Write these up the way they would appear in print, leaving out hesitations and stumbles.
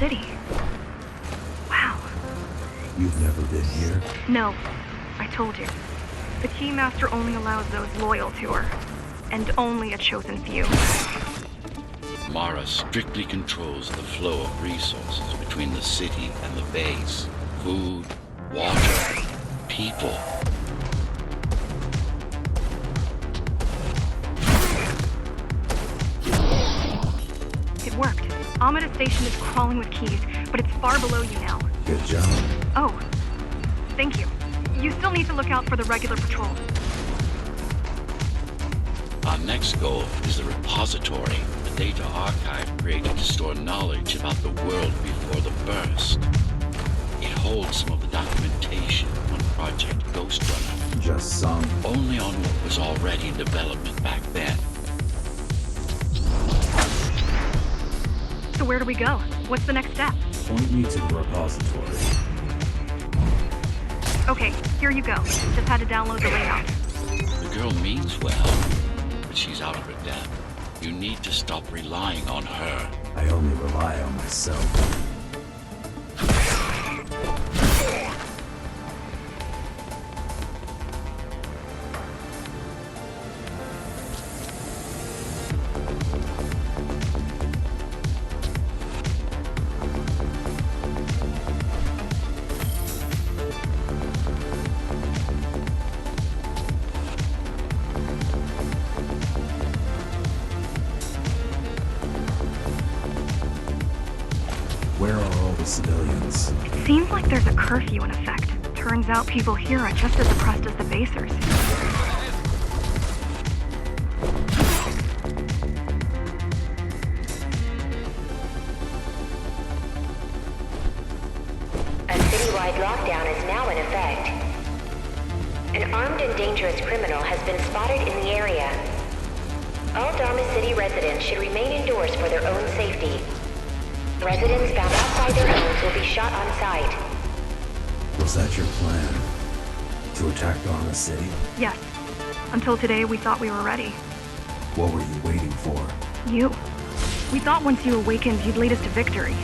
city. Wow. You've never been here? No, I told you. The Keymaster only allows those loyal to her, and only a chosen few. Mara strictly controls the flow of resources between the city and the base. Food, water, people. It worked. Amida Station is crawling with keys, but it's far below you now. Good job. Oh, thank you. You still need to look out for the regular patrol. Our next goal is the repository, a data archive created to store knowledge about the world before the burst. It holds some of the documentation on Project Ghostrunner. Just some? Only on what was already in development back then. So where do we go? What's the next step? Point me to the repository. Okay, here you go. Just had to download the layout. The girl means well, but she's out of her depth. You need to stop relying on her. I only rely on myself. Where are all the civilians? It seems like there's a curfew in effect. Turns out people here are just as oppressed as the basers. A citywide lockdown is now in effect. An armed and dangerous criminal has been spotted in the area. All Dharma City residents should remain indoors for their own safety. Residents found outside their homes will be shot on sight. Was that your plan? To attack Dharma City? Yes. Until today, we thought we were ready. What were you waiting for? You. We thought once you awakened, you'd lead us to victory.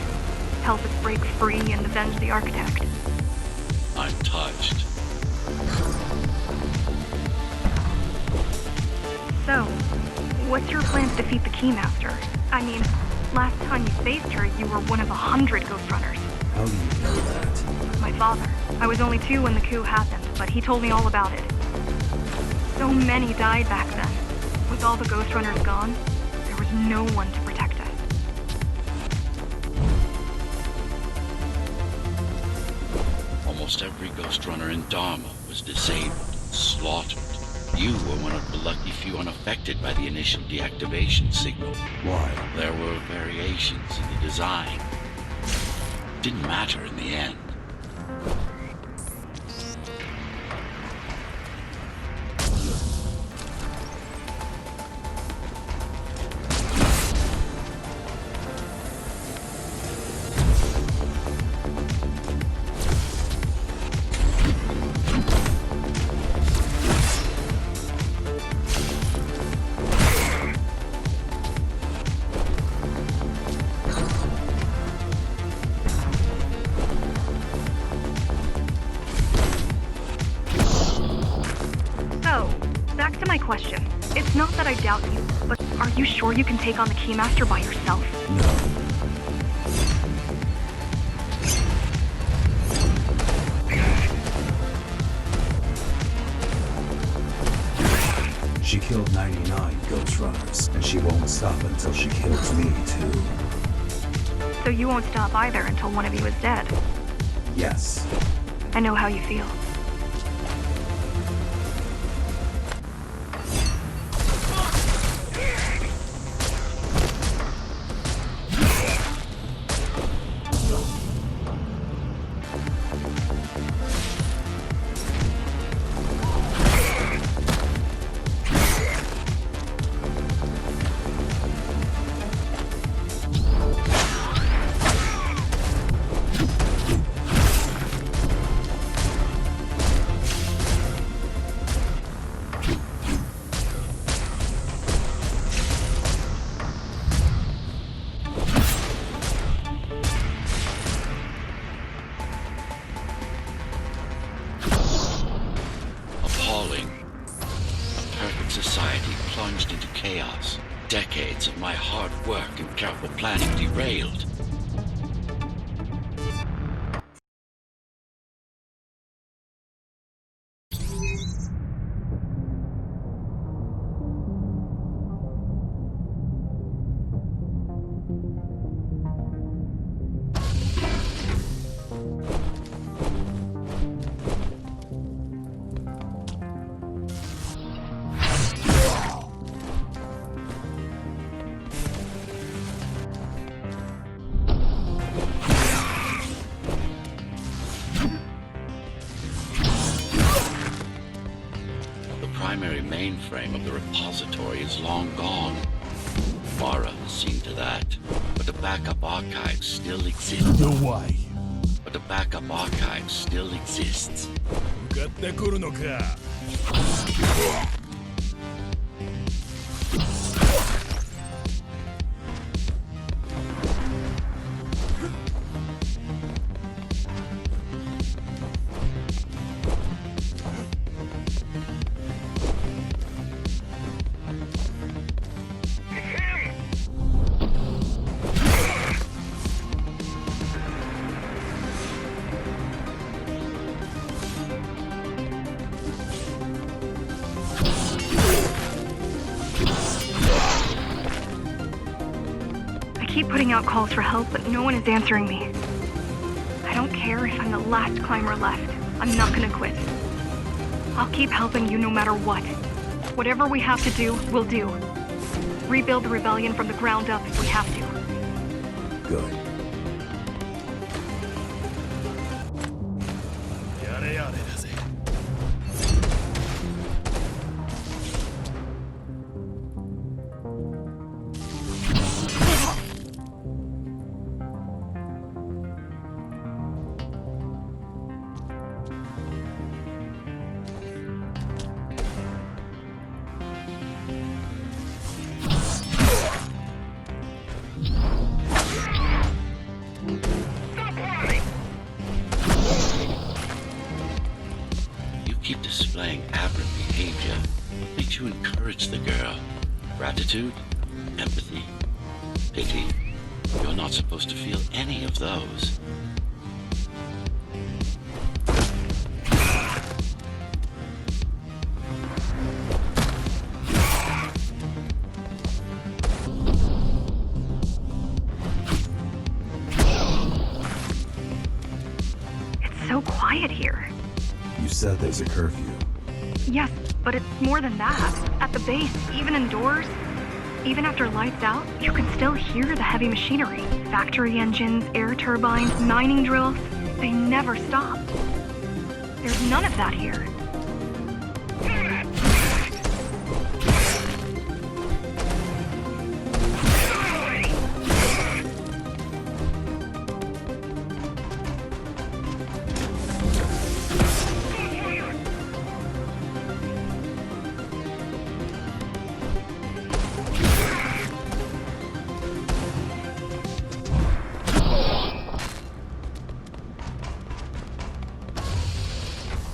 Help us break free and avenge the Architect. I'm touched. So, what's your plan to defeat the Keymaster? I mean, last time you faced her, you were one of 100 Ghostrunners. How do you know that? My father. I was only 2 when the coup happened, but he told me all about it. So many died back then. With all the Ghostrunners gone, there was no one to protect us. Almost every Ghostrunner in Dharma was disabled, slaughtered. You were one of the lucky few unaffected by the initial deactivation signal. Why? There were variations in the design. Didn't matter in the end. Back to my question. It's not that I doubt you, but are you sure you can take on the Keymaster by yourself? No. She killed 99 Ghostrunners, and she won't stop until she kills me, too. So you won't stop either until one of you is dead. Yes. I know how you feel. My hard work and careful planning derailed. Primary mainframe of the repository is long gone. Mara has seen to that. But the backup archive still exists. No way. But the backup archive still exists. 向かってくるのか。I keep putting out calls for help, but no one is answering me. I don't care if I'm the last climber left. I'm not gonna quit. I'll keep helping you no matter what. Whatever we have to do, we'll do. Rebuild the rebellion from the ground up if we have to. Good. やれやれだぜ。Keep displaying aberrant behavior. What makes you encourage the girl? Gratitude? Empathy? Pity? You're not supposed to feel any of those. It's so quiet here. You said there's a curfew. Yes, but it's more than that. At the base, even indoors, even after lights out, you can still hear the heavy machinery. Factory engines, air turbines, mining drills, they never stop. There's none of that here.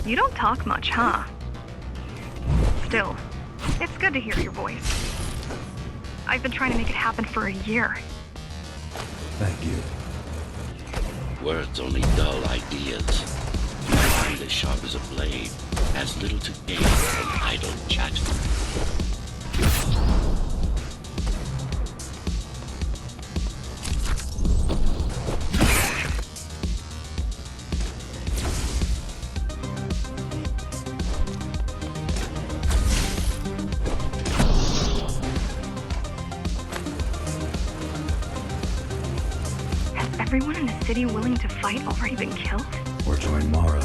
You don't talk much, huh? Still, it's good to hear your voice. I've been trying to make it happen for a year. Thank you. Words only dull ideas. My mind as sharp as a blade has little to gain from idle chat. Everyone in the city willing to fight already been killed? Or join Mara.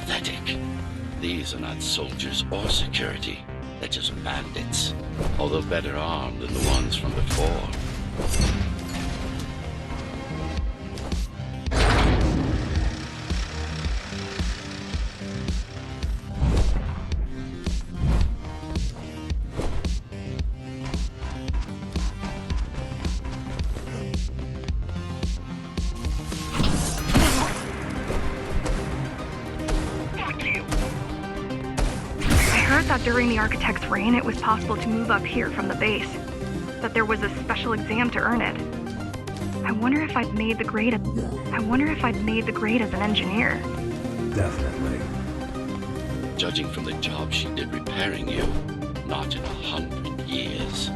pathetic. These are not soldiers or security. They're just bandits, although better armed than the ones from before. During the architect's reign, it was possible to move up here from the base. That there was a special exam to earn it. I wonder if I'd made the grade as an engineer. Definitely. Judging from the job she did repairing you, not in 100 years.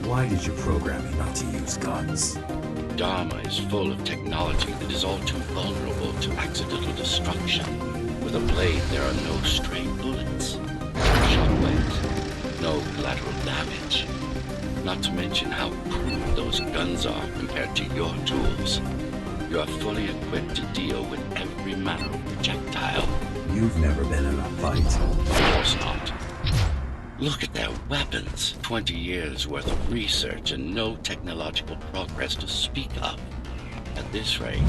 Why did you program me not to use guns? Dharma is full of technology that is all too vulnerable to accidental destruction. With a blade, there are no stray bullets, no shockwaves, no collateral damage. Not to mention how crude those guns are compared to your tools. You are fully equipped to deal with every manner of projectile. You've never been in a fight. Of course not. Look at their weapons. 20 years worth of research and no technological progress to speak of. At this rate,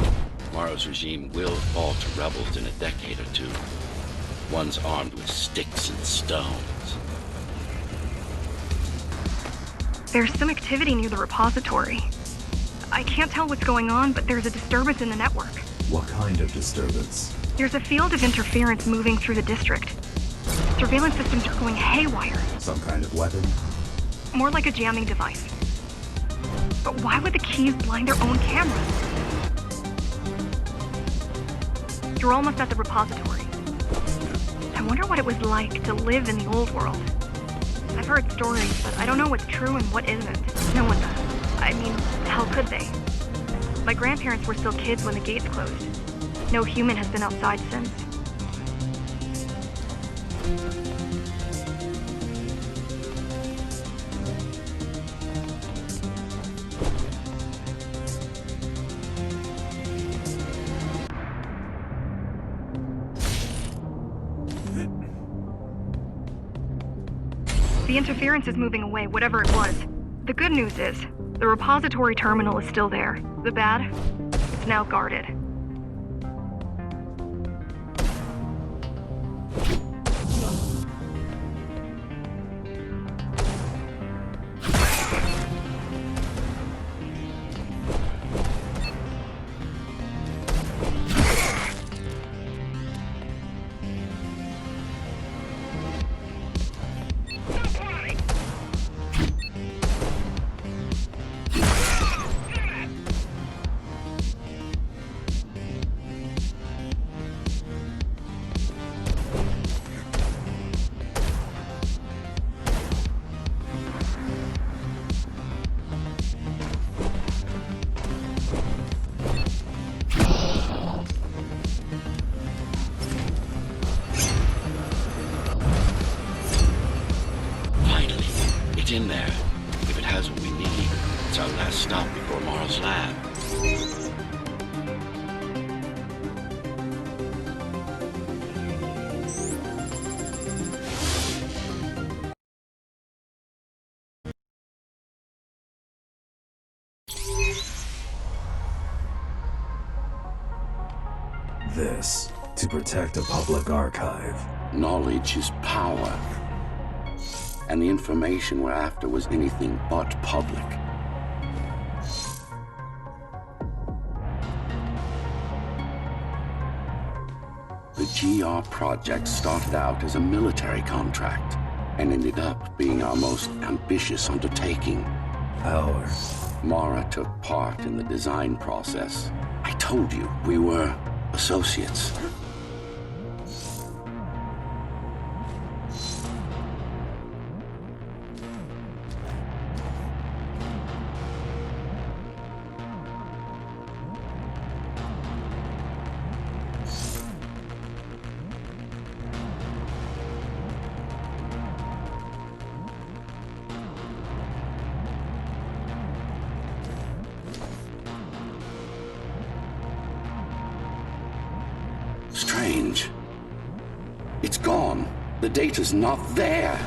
tomorrow's regime will fall to rebels in a decade or two. Ones armed with sticks and stones. There's some activity near the repository. I can't tell what's going on, but there's a disturbance in the network. What kind of disturbance? There's a field of interference moving through the district. Surveillance systems are going haywire. Some kind of weapon? More like a jamming device. But why would the keys blind their own cameras? You're almost at the repository. I wonder what it was like to live in the old world. I've heard stories, but I don't know what's true and what isn't. No one does. I mean, how could they? My grandparents were still kids when the gates closed. No human has been outside since. The interference is moving away, whatever it was. The good news is, the repository terminal is still there. The bad? It's now guarded. in there. If it has what we need, it's our last stop before Mara's lab. This, to protect a public archive. Knowledge is power. And the information we're after was anything but public. The GR project started out as a military contract and ended up being our most ambitious undertaking. Ours. Mara took part in the design process. I told you, we were associates. Strange. It's gone. The data's not there.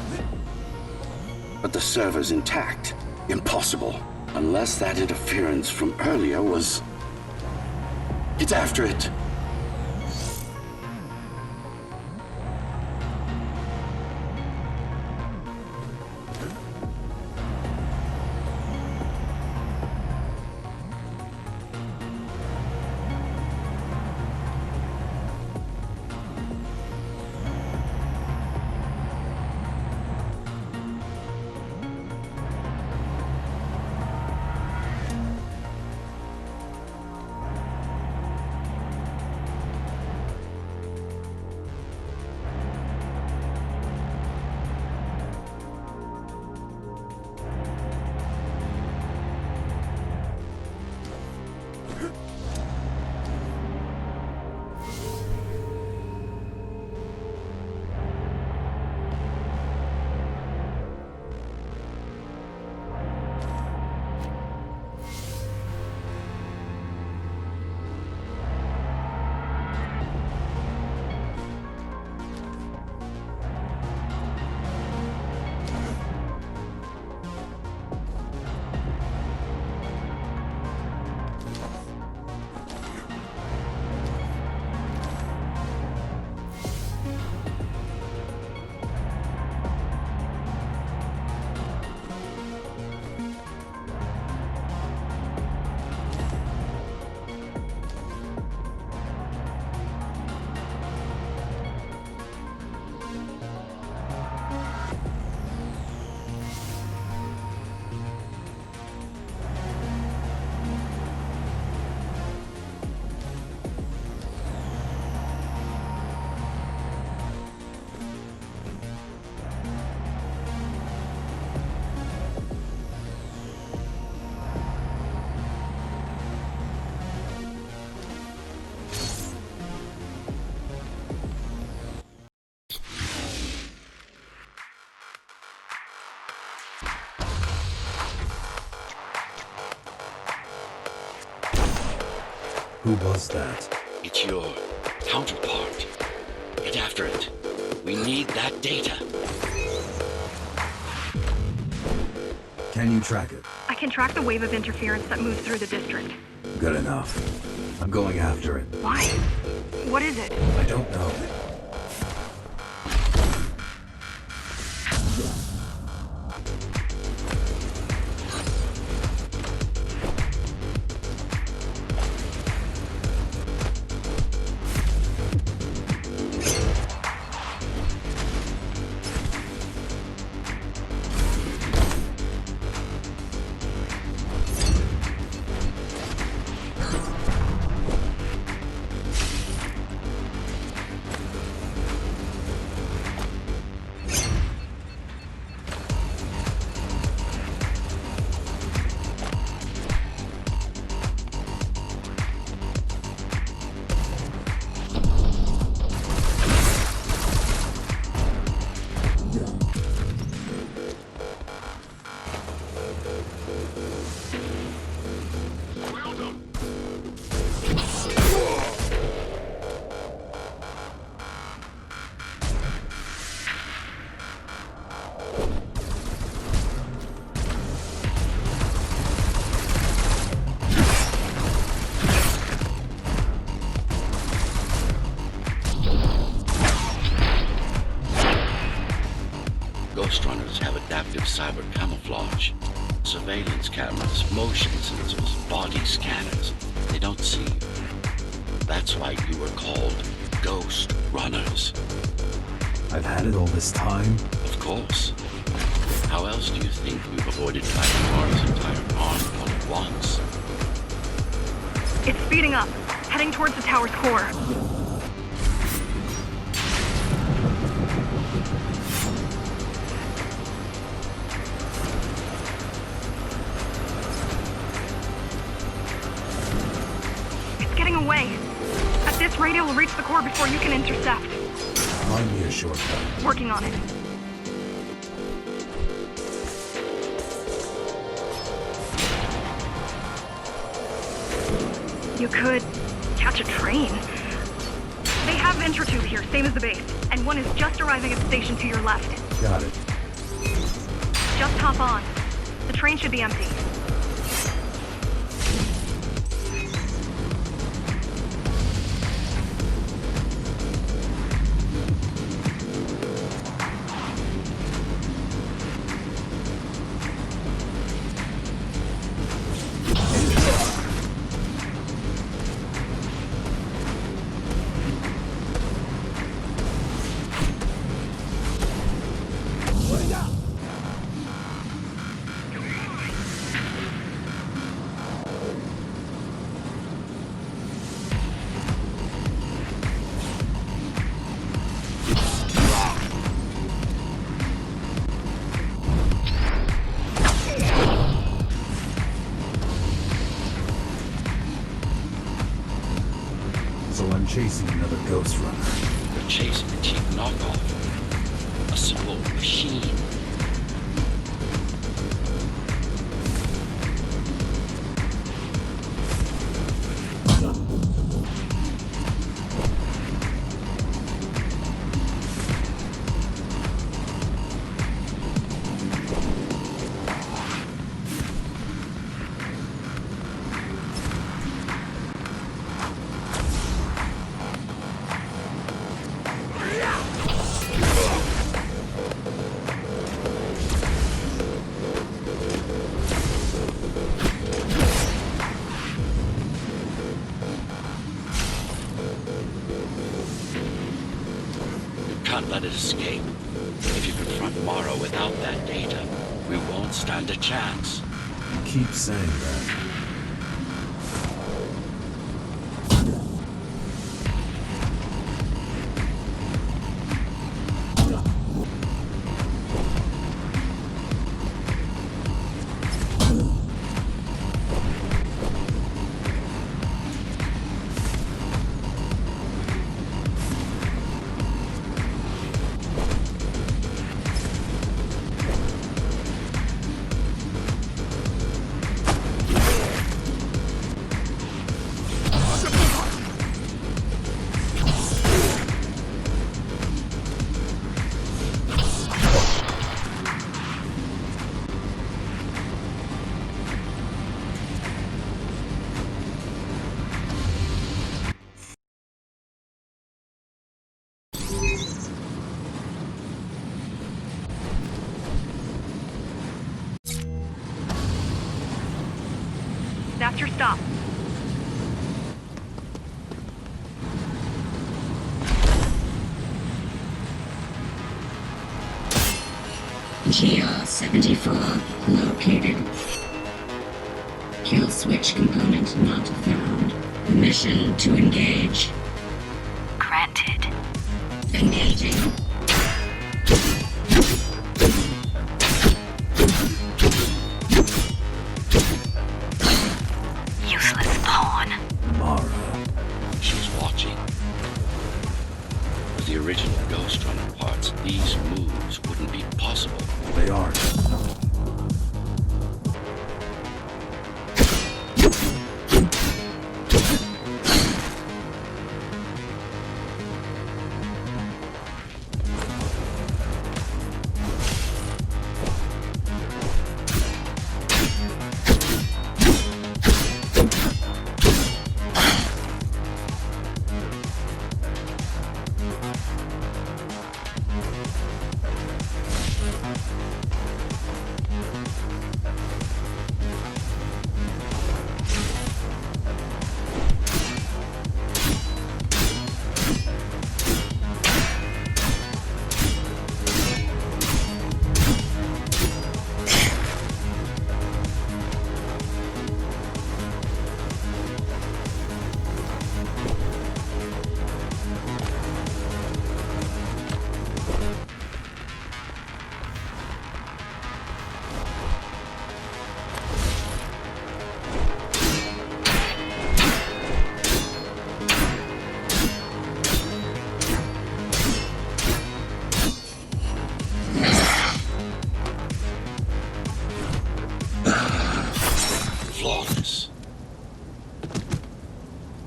But the server's intact. Impossible. Unless that interference from earlier was... It's after it. Who was that? It's your counterpart. Get after it. We need that data. Can you track it? I can track the wave of interference that moves through the district. Good enough. I'm going after it. Why? What is it? I don't know. effective cyber camouflage. Surveillance cameras, motion sensors, body scanners. They don't see you. That's why you were called Ghostrunners. I've had it all this time. Of course. How else do you think we've avoided fighting Mars' entire army all at once? It's speeding up, heading towards the tower's core. It's getting away. At this rate, it will reach the core before you can intercept. Find me a shortcut. Working on it. You could catch a train. They have Intratube here, same as the base, and one is just arriving at the station to your left. Got it. Just hop on. The train should be empty. So I'm chasing another Ghostrunner. You're chasing a cheap knockoff. A simple machine. Can't let it escape. If you confront Morrow without that data, we won't stand a chance. You keep saying that. That's your stop. GR-74 located. Kill switch component not found. Mission to engage. Granted. Engaging. Useless pawn. Mara. She was watching. With the original Ghostrunner parts, these moves wouldn't be possible. They aren't.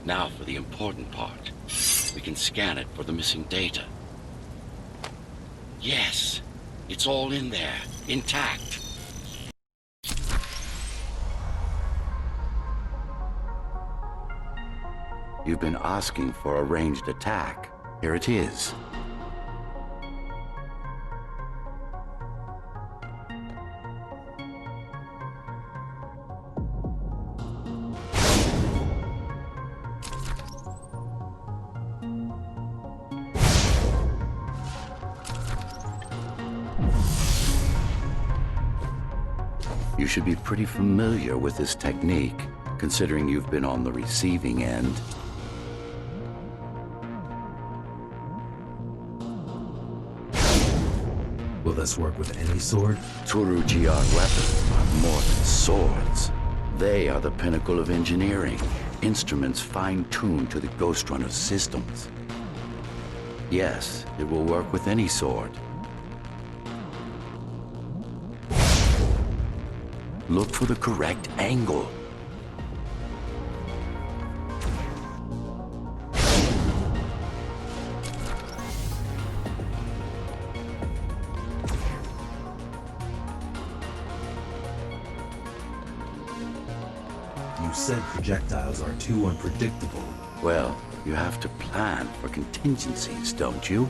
Now for the important part. We can scan it for the missing data. Yes, it's all in there, intact. You've been asking for a ranged attack. Here it is. You should be pretty familiar with this technique, considering you've been on the receiving end. Will this work with any sword? Tsurujiar weapons are more than swords. They are the pinnacle of engineering, instruments fine-tuned to the Ghostrunner systems. Yes, it will work with any sword. Look for the correct angle. You said projectiles are too unpredictable. Well, you have to plan for contingencies, don't you?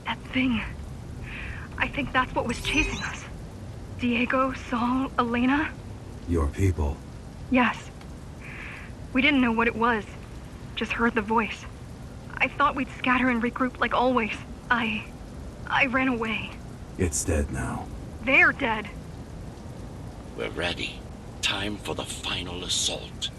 That thing. I think that's what was chasing us. Diego, Saul, Elena? Your people. Yes. We didn't know what it was. Just heard the voice. I thought we'd scatter and regroup like always. I ran away. It's dead now. They're dead. We're ready. Time for the final assault.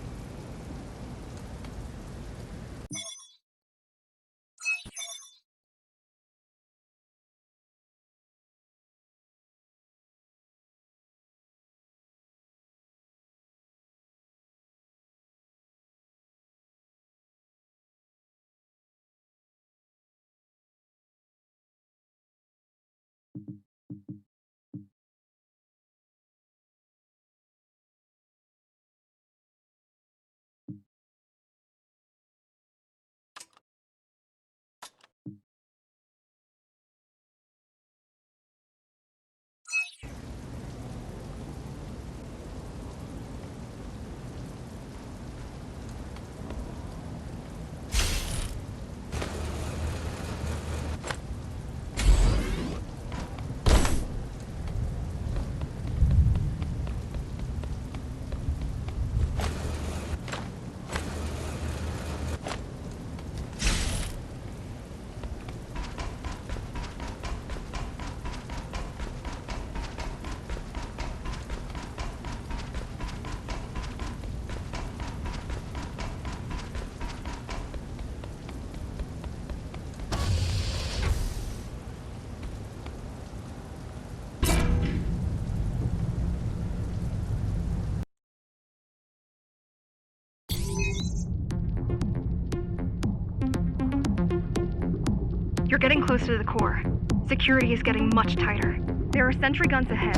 You're getting close to the core. Security is getting much tighter. There are sentry guns ahead.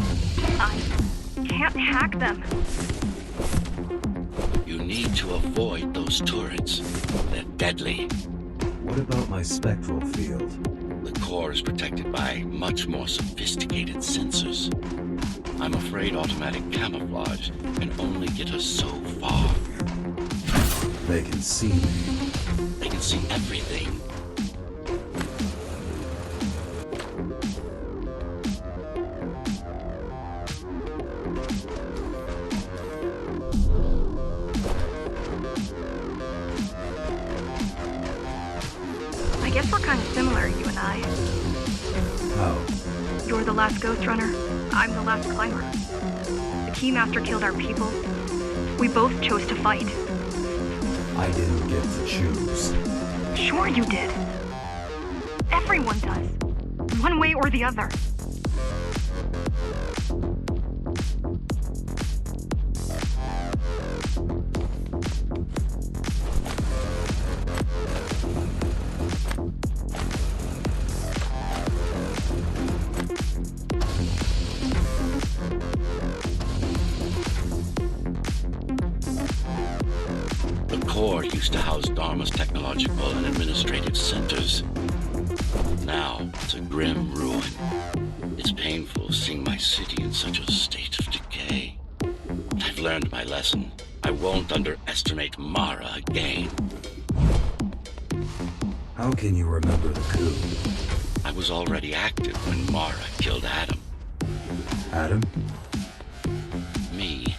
I can't hack them. You need to avoid those turrets. They're deadly. What about my spectral field? The core is protected by much more sophisticated sensors. I'm afraid automatic camouflage can only get us so far. They can see me. They can see everything. I guess we're kind of similar, you and I. How? You're the last Ghostrunner. I'm the last climber. The Keymaster killed our people. We both chose to fight. I didn't get to choose. Sure you did. Everyone does. One way or the other. core used to house Dharma's technological and administrative centers. Now, it's a grim ruin. It's painful seeing my city in such a state of decay. But I've learned my lesson. I won't underestimate Mara again. How can you remember the coup? I was already active when Mara killed Adam. Adam? Me.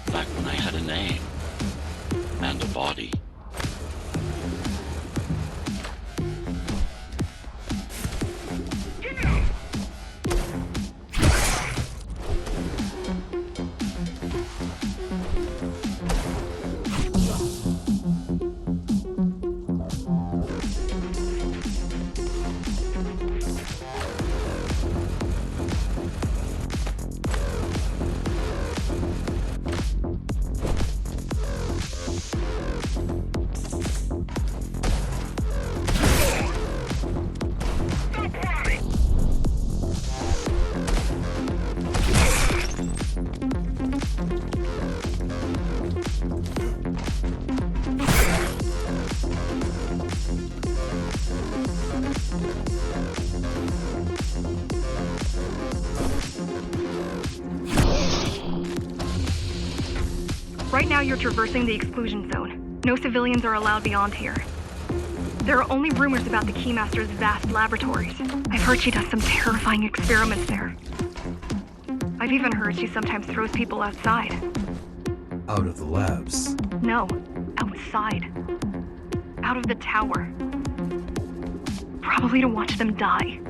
Back when I had a name. And a body. Right now you're traversing the exclusion zone. No civilians are allowed beyond here. There are only rumors about the Keymaster's vast laboratories. I've heard she does some terrifying experiments there. I've even heard she sometimes throws people outside. Out of the labs. No, outside. Out of the tower. Probably to watch them die.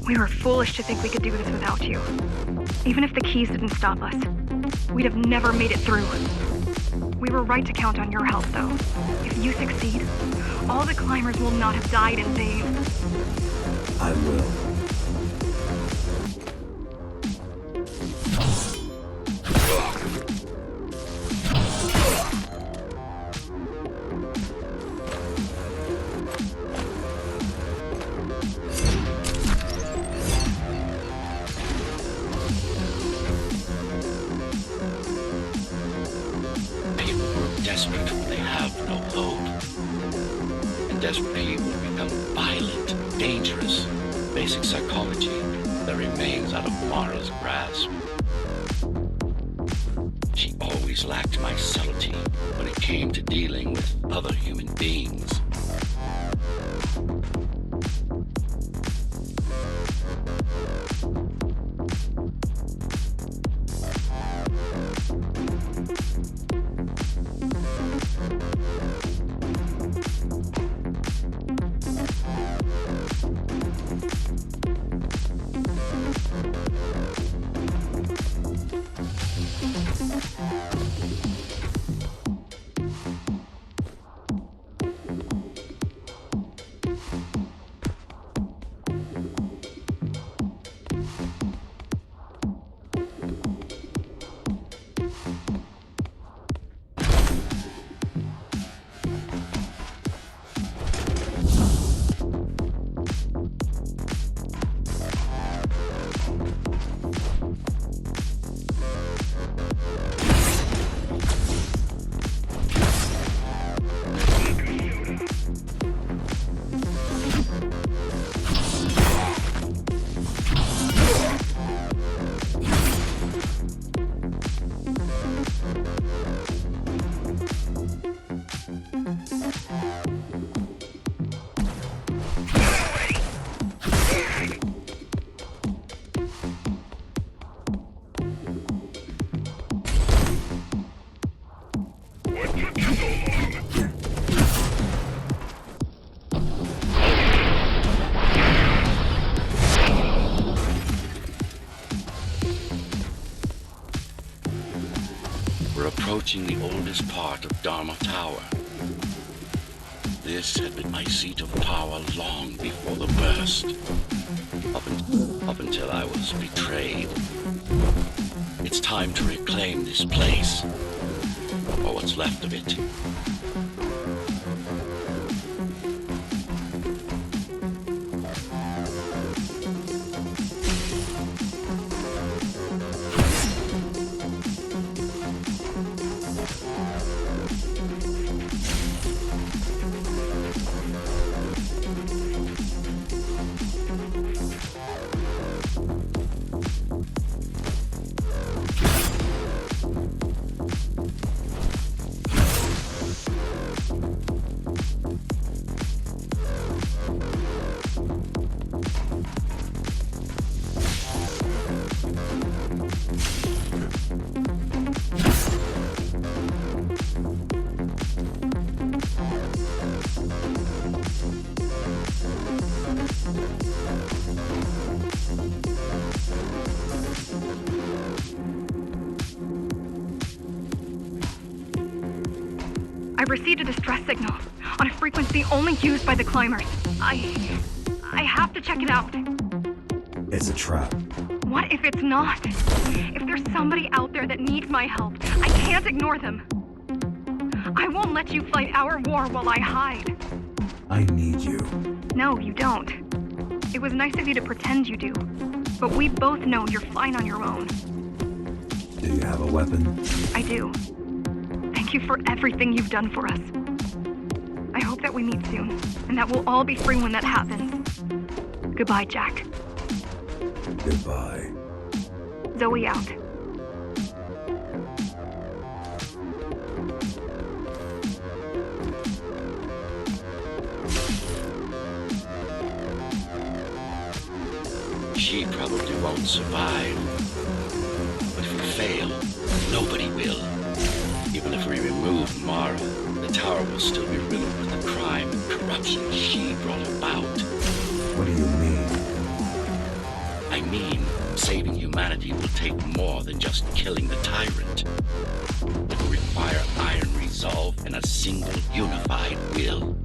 We were foolish to think we could do this without you. Even if the keys didn't stop us, we'd have never made it through. We were right to count on your help, though. If you succeed, all the climbers will not have died in vain. I will. Desperate when they have no hope. And desperate people become violent, dangerous. Basic psychology that remains out of Mara's grasp. She always lacked my subtlety when it came to dealing with other human beings. We're approaching the oldest part of Dharma Tower. This had been my seat of power long before the burst. Up until I was betrayed. It's time to reclaim this place, or what's left of it. I received a distress signal on a frequency only used by the climbers. I have to check it out. It's a trap. What if it's not? If there's somebody out there that needs my help, I can't ignore them. I won't let you fight our war while I hide. I need you. No, you don't. It was nice of you to pretend you do. But we both know you're fine on your own. Do you have a weapon? I do. Thank you for everything you've done for us. I hope that we meet soon, and that we'll all be free when that happens. Goodbye, Jack. Goodbye. Zoe out. She probably won't survive. But if we fail, nobody will. Even if we remove Mara, the tower will still be riddled with the crime and corruption she brought about. What do you mean? mean saving humanity will take more than just killing the tyrant. It will require iron resolve and a single unified will.